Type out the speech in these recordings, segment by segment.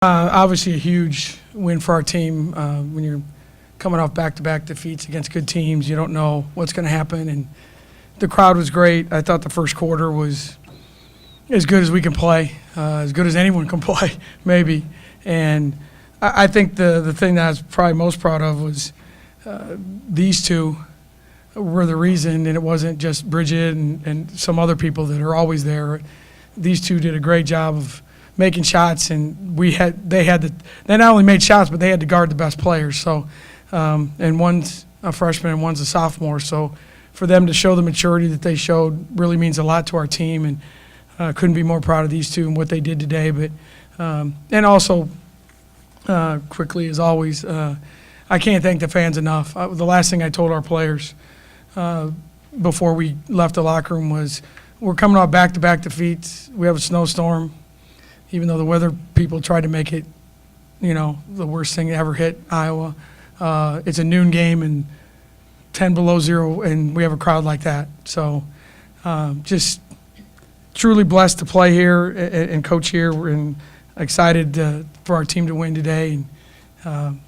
Obviously a huge win for our team. When you're coming off back-to-back defeats against good teams, you don't know what's going to happen. And the crowd was great. I thought the first quarter was as good as we can play, as good as anyone can play, maybe. And I think the thing that I was probably most proud of was these two were the reason, and it wasn't just Bridget and some other people that are always there. These two did a great job of making shots, and they not only made shots, but they had to guard the best players. So, and one's a freshman and one's a sophomore. So, for them to show the maturity that they showed really means a lot to our team, and couldn't be more proud of these two and what they did today. But and also, quickly as always, I can't thank the fans enough. The last thing I told our players before we left the locker room was, we're coming off back-to-back defeats. We have a snowstorm. Even though the weather people tried to make it, the worst thing to ever hit Iowa. It's a noon game and 10 below zero, and we have a crowd like that. So just truly blessed to play here and coach here. We're excited for our team to win today and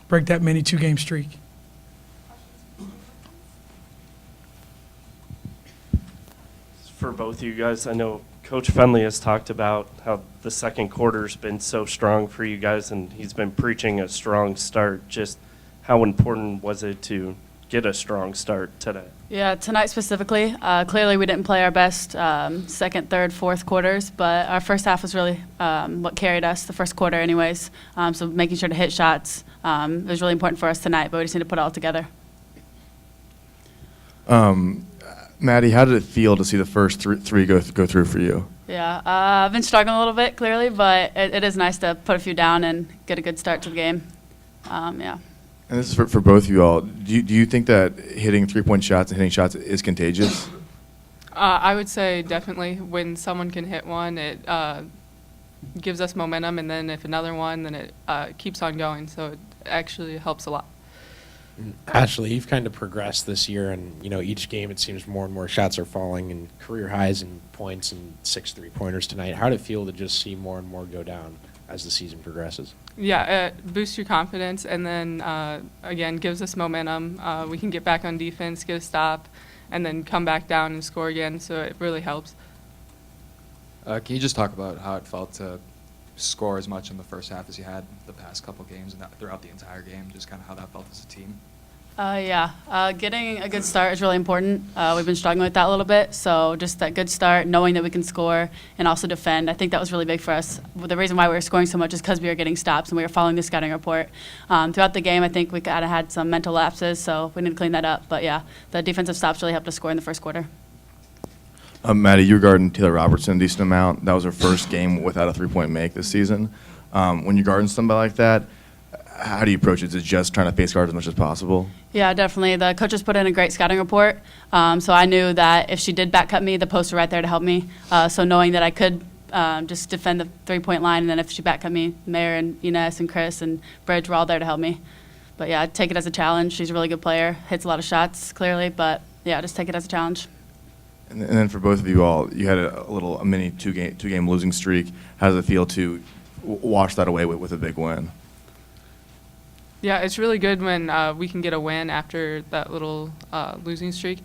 break that mini 2-game streak. For both of you guys, I know Coach Fenley has talked about how the second quarter's been so strong for you guys, and he's been preaching a strong start. Just how important was it to get a strong start today? Yeah, tonight specifically, clearly we didn't play our best second, third, fourth quarters, but our first half was really what carried us, the first quarter anyways. So making sure to hit shots was really important for us tonight, but we just need to put it all together. Maddie, how did it feel to see the first three go through for you? Yeah, I've been struggling a little bit, clearly, but it is nice to put a few down and get a good start to the game. Yeah. And this is for both of you all. Do you think that hitting three-point shots and hitting shots is contagious? I would say definitely. When someone can hit one, it gives us momentum, and then if another one, then it keeps on going. So it actually helps a lot. Ashley, you've kind of progressed this year, and each game it seems more and more shots are falling, and career highs in points and 6 3-pointers tonight. How did it feel to just see more and more go down as the season progresses? Yeah, it boosts your confidence, and then again gives us momentum. We can get back on defense, get a stop, and then come back down and score again. So it really helps. Can you just talk about how it felt to score as much in the first half as you had the past couple games and throughout the entire game, just kind of how that felt as a team? Getting a good start is really important. We've been struggling with that a little bit, so just that good start, knowing that we can score and also defend, I think that was really big for us. The reason why we were scoring so much is because we were getting stops and we were following the scouting report. Throughout the game, I think we kind of had some mental lapses, so we need to clean that up. But yeah, the defensive stops really helped us score in the first quarter. Maddie, you were guarding Taylor Robertson a decent amount. That was her first game without a three-point make this season. When you're guarding somebody like that, how do you approach it? Is it just trying to face guard as much as possible? Yeah, definitely. The coaches put in a great scouting report, so I knew that if she did back cut me, the posts were right there to help me. So knowing that I could just defend the three-point line, and then if she back cut me, Mayor and Ines and Chris and Bridge were all there to help me. But yeah, I'd take it as a challenge. She's a really good player, hits a lot of shots, clearly, but yeah, just take it as a challenge. And then for both of you all, you had a mini two-game losing streak. How does it feel to wash that away with a big win? Yeah, it's really good when we can get a win after that little losing streak.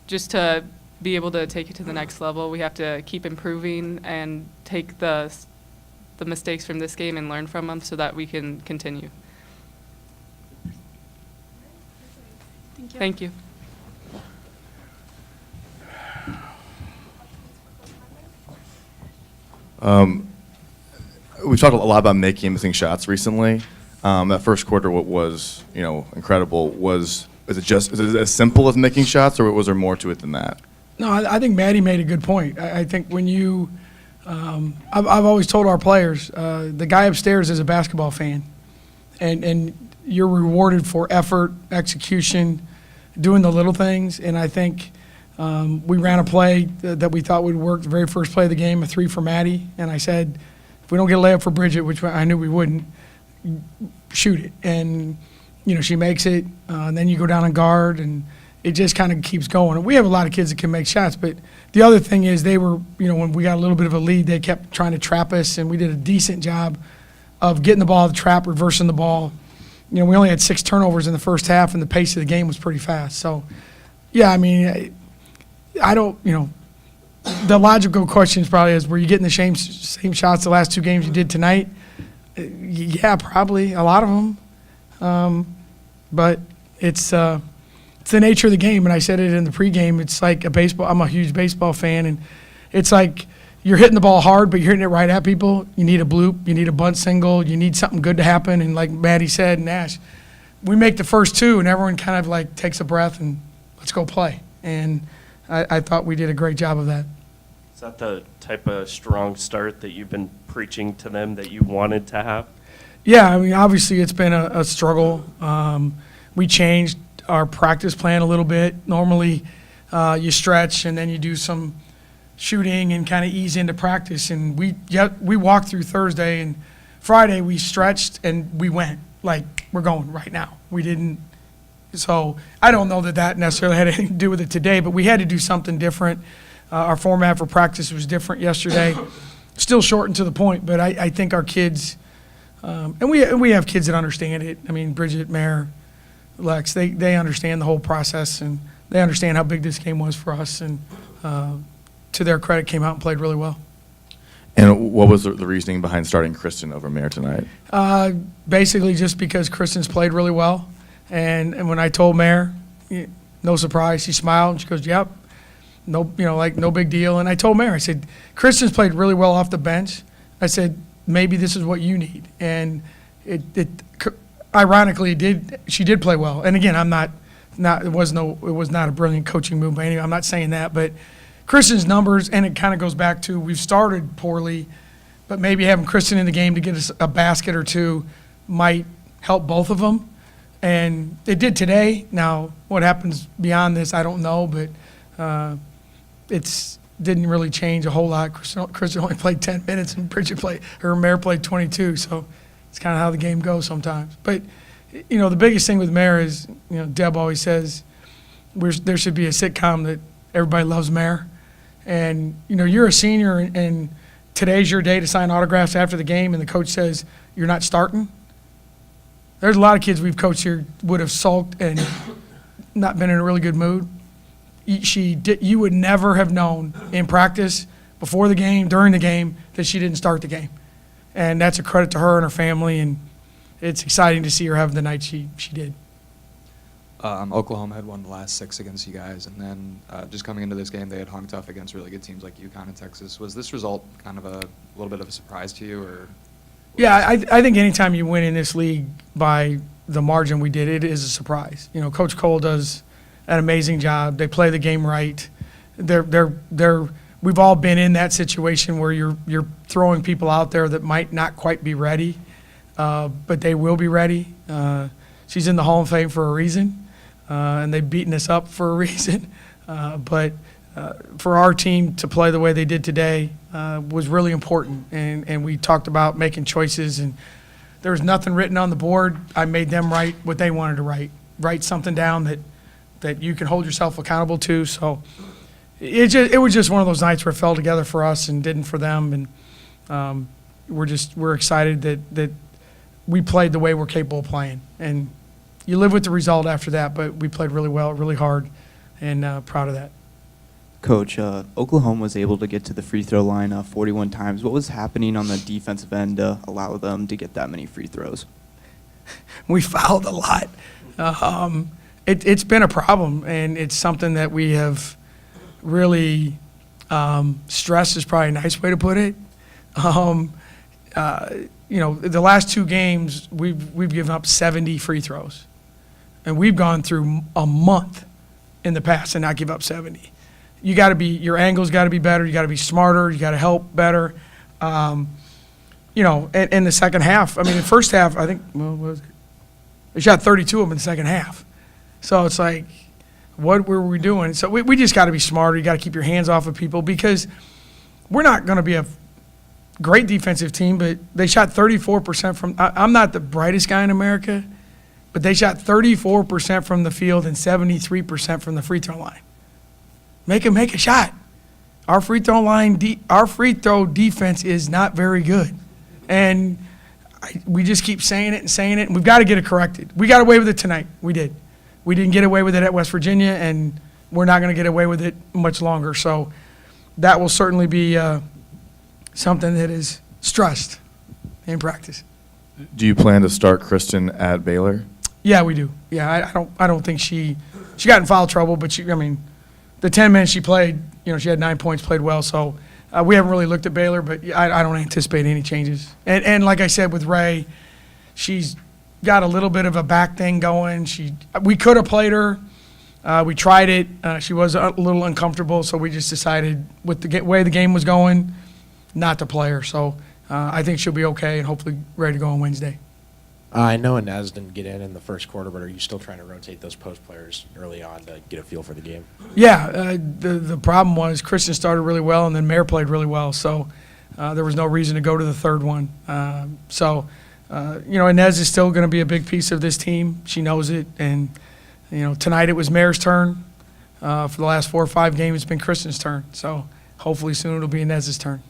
Just to be able to take it to the next level, we have to keep improving and take the mistakes from this game and learn from them so that we can continue. Thank you. We've talked a lot about making and missing shots recently. That first quarter was, incredible. Is it as simple as making shots, or was there more to it than that? No, I think Maddie made a good point. I think when you, I've always told our players, the guy upstairs is a basketball fan, and you're rewarded for effort, execution, doing the little things. And I think we ran a play that we thought would work. The very first play of the game, a 3 for Maddie, and I said, if we don't get a layup for Bridget, which I knew we wouldn't, shoot it. And she makes it, and then you go down and guard, and it just kind of keeps going. And we have a lot of kids that can make shots, but the other thing is they were, when we got a little bit of a lead, they kept trying to trap us, and we did a decent job of getting the ball out of the trap, reversing the ball. You know, we only had 6 turnovers in the first half, and the pace of the game was pretty fast. So, yeah, I mean, I don't, you know, the logical question is probably is, were you getting the same shots the last 2 games you did tonight? Yeah, probably, a lot of them. But it's the nature of the game, and I said it in the pregame. It's like a baseball. I'm a huge baseball fan, and it's like you're hitting the ball hard, but you're hitting it right at people. You need a bloop, you need a bunt single, you need something good to happen. And like Maddie said, Nash, we make the first 2, and everyone kind of like takes a breath and let's go play. And I thought we did a great job of that. Is that the type of strong start that you've been preaching to them that you wanted to have? Yeah, I mean, obviously it's been a struggle. We changed our practice plan a little bit. Normally, you stretch and then you do some shooting and kind of ease into practice. And we walked through Thursday, and Friday we stretched and we went like we're going right now. We didn't. So I don't know that necessarily had anything to do with it today, but we had to do something different. Our format for practice was different yesterday. Still shortened to the point, but I think our kids, and we have kids that understand it. I mean, Bridget, Mare, Lex, they understand the whole process, and they understand how big this game was for us, and to their credit, came out and played really well. And what was the reasoning behind starting Kristen over Mare tonight? Basically just because Kristen's played really well, and when I told Mare, no surprise, she smiled and she goes, "Yep, no, no big deal." And I told Mare, I said, "Kristen's played really well off the bench." I said, "Maybe this is what you need," and it ironically she did play well. And again, it was not a brilliant coaching move by any. I'm not saying that, but Kristen's numbers, and it kind of goes back to we've started poorly, but maybe having Kristen in the game to get us a basket or 2 might help both of them. And it did today. Now, what happens beyond this, I don't know, but it's didn't really change a whole lot. Kristen only played 10 minutes, and Mare played 22. So it's kind of how the game goes sometimes. But the biggest thing with Mare is, Deb always says there should be a sitcom that everybody loves Mare. And, you're a senior, and today's your day to sign autographs after the game, and the coach says you're not starting. There's a lot of kids we've coached here would have sulked and not been in a really good mood. You would never have known in practice, before the game, during the game, that she didn't start the game. And that's a credit to her and her family, and it's exciting to see her having the night she did. Oklahoma had won the last 6 against you guys, and then just coming into this game, they had hung tough against really good teams like UConn and Texas. Was this result kind of a little bit of a surprise to you, or? Yeah, I think anytime you win in this league by the margin we did, it is a surprise. Coach Cole does an amazing job. They play the game right. We've all been in that situation where you're throwing people out there that might not quite be ready, but they will be ready. She's in the Hall of Fame for a reason, and they've beaten us up for a reason. But for our team to play the way they did today was really important, and we talked about making choices, and there was nothing written on the board. I made them write what they wanted to write something down that you can hold yourself accountable to. So it was just one of those nights where it fell together for us and didn't for them, and we're excited that we played the way we're capable of playing, and you live with the result after that, but we played really well, really hard, and proud of that. Coach, Oklahoma was able to get to the free throw line 41 times. What was happening on the defensive end to allow them to get that many free throws? We fouled a lot. It's been a problem, and it's something that we have really stressed is probably a nice way to put it. The last 2 games, we've given up 70 free throws. And we've gone through a month in the past and not give up 70. Your angle's got to be better. You got to be smarter. You got to help better. In the second half, the first half, I think, what was it? They shot 32 of them in the second half. So it's like, what were we doing? So we just got to be smarter. You got to keep your hands off of people, because we're not going to be a great defensive team, but they shot 34% from – I'm not the brightest guy in America, but they shot 34% from the field and 73% from the free throw line. Make them make a shot. Our free throw defense is not very good. And we just keep saying it, and we've got to get it corrected. We got away with it tonight. We did. We didn't get away with it at West Virginia, and we're not going to get away with it much longer. So that will certainly be something that is stressed in practice. Do you plan to start Kristen at Baylor? Yeah, we do. Yeah, I don't think she got in foul trouble, but the 10 minutes she played, she had 9 points, played well. So we haven't really looked at Baylor, but I don't anticipate any changes. And like I said with Ray, she's got a little bit of a back thing going. We could have played her. We tried it. She was a little uncomfortable, so we just decided with the way the game was going not to play her. So I think she'll be okay and hopefully ready to go on Wednesday. I know Inez didn't get in the first quarter, but are you still trying to rotate those post players early on to get a feel for the game? Yeah, the problem was Kristen started really well, and then Mare played really well, so there was no reason to go to the third one. Inez is still going to be a big piece of this team. She knows it, and tonight it was Mare's turn. For the last 4 or 5 games, it's been Kristen's turn. So hopefully soon it'll be Inez's turn.